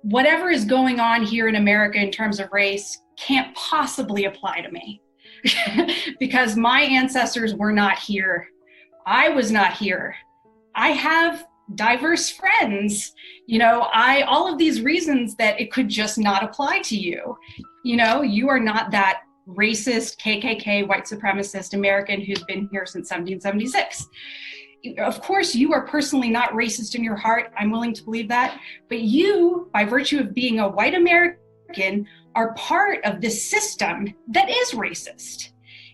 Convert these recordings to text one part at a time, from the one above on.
whatever is going on here in America in terms of race can't possibly apply to me because my ancestors were not here. I was not here. I have diverse friends, all of these reasons that it could just not apply to you. You are not that racist, KKK, white supremacist American who's been here since 1776. Of course, you are personally not racist in your heart. I'm willing to believe that. But you, by virtue of being a white American, are part of this system that is racist.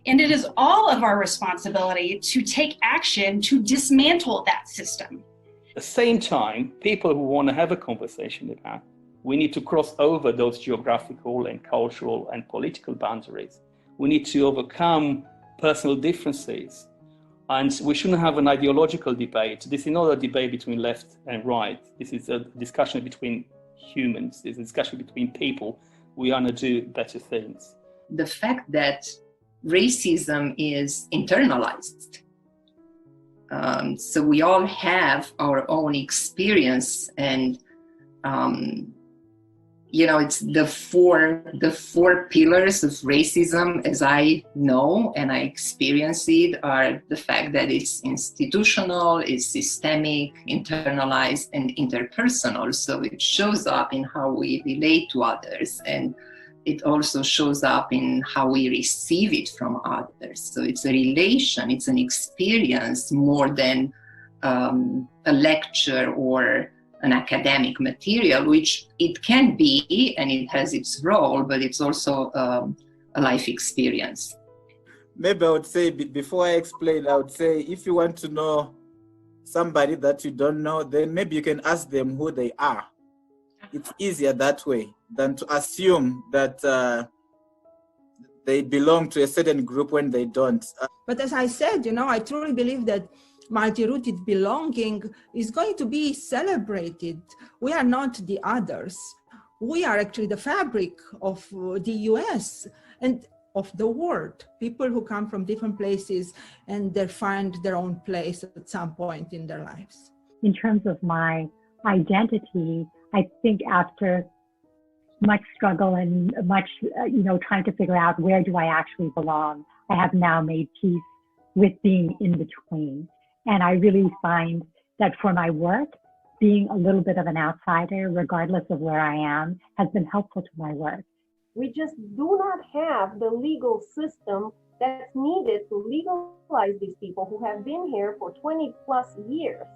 And it is all of our responsibility to take action to dismantle that system. At the same time, people who want to have a conversation about, we need to cross over those geographical and cultural and political boundaries. We need to overcome personal differences. And we shouldn't have an ideological debate. This is not a debate between left and right. This is a discussion between humans. This is a discussion between people. We want to do better things. The fact that racism is internalized. So we all have our own experience, and it's the four pillars of racism, as I know and I experience it, are the fact that it's institutional, it's systemic, internalized, and interpersonal. So it shows up in how we relate to others, and it also shows up in how we receive it from others. So it's a relation, it's an experience more than a lecture or an academic material, which it can be, and it has its role, but it's also a life experience. Maybe I would say, before I explain, I would say, if you want to know somebody that you don't know, then maybe you can ask them who they are. It's easier that way than to assume that they belong to a certain group when they don't. But as I said, I truly believe that multi-rooted belonging is going to be celebrated. We are not the others. We are actually the fabric of the US and of the world. People who come from different places and they find their own place at some point in their lives. In terms of my identity, I think after much struggle and much, trying to figure out where do I actually belong, I have now made peace with being in between. And I really find that for my work, being a little bit of an outsider, regardless of where I am, has been helpful to my work. We just do not have the legal system that's needed to legalize these people who have been here for 20 plus years.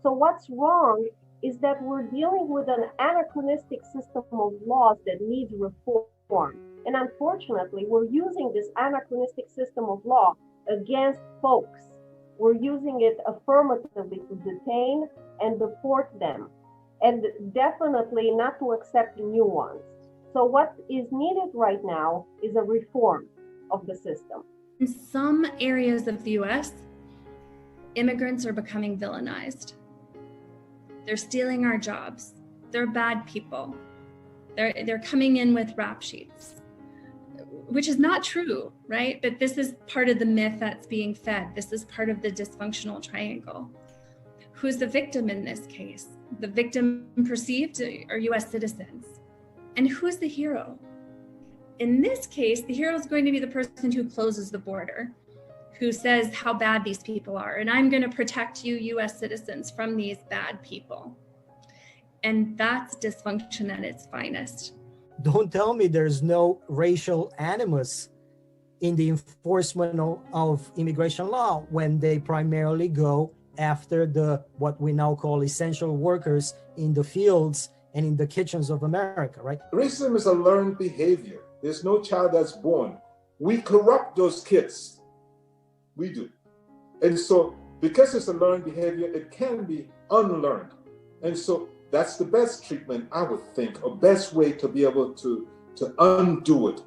So what's wrong is that we're dealing with an anachronistic system of laws that needs reform. And unfortunately, we're using this anachronistic system of law against folks. We're using it affirmatively to detain and deport them, and definitely not to accept new ones. So what is needed right now is a reform of the system. In some areas of the US, immigrants are becoming villainized. They're stealing our jobs. They're bad people. They're coming in with rap sheets, which is not true, right? But this is part of the myth that's being fed. This is part of the dysfunctional triangle. Who's the victim in this case? The victim perceived are US citizens. And who's the hero? In this case, the hero is going to be the person who closes the border, who says how bad these people are. And I'm going to protect you, US citizens, from these bad people. And that's dysfunction at its finest. Don't tell me there's no racial animus in the enforcement of immigration law when they primarily go after the what we now call essential workers in the fields and in the kitchens of America, right? Racism is a learned behavior. There's no child that's born. We corrupt those kids. We do. And so because it's a learned behavior, it can be unlearned. And so that's the best treatment, I would think, or best way to be able to undo it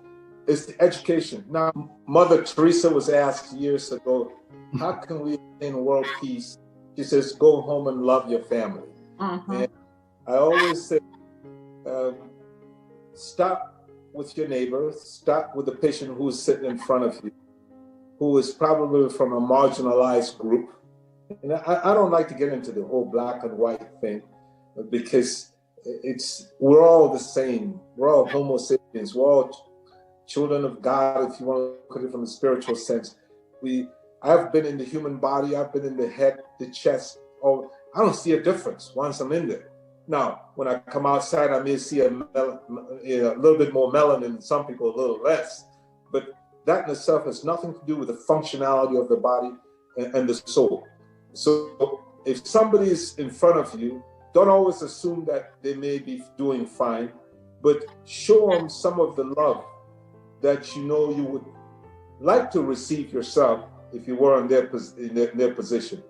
is the education. Now, Mother Teresa was asked years ago, how can we attain world peace? She says, go home and love your family. And I always say, stop with your neighbor, stop with the patient who's sitting in front of you, who is probably from a marginalized group. And I don't like to get into the whole black and white thing, because we're all the same. We're all Homo sapiens. We're all children of God, if you want to look at it from a spiritual sense. I've been in the human body. I've been in the head, the chest. Oh, I don't see a difference once I'm in there. Now, when I come outside, I may see a little bit more melanin, some people a little less. But that in itself has nothing to do with the functionality of the body and the soul. So if somebody is in front of you, don't always assume that they may be doing fine, but show them some of the love that you know you would like to receive yourself if you were in their position.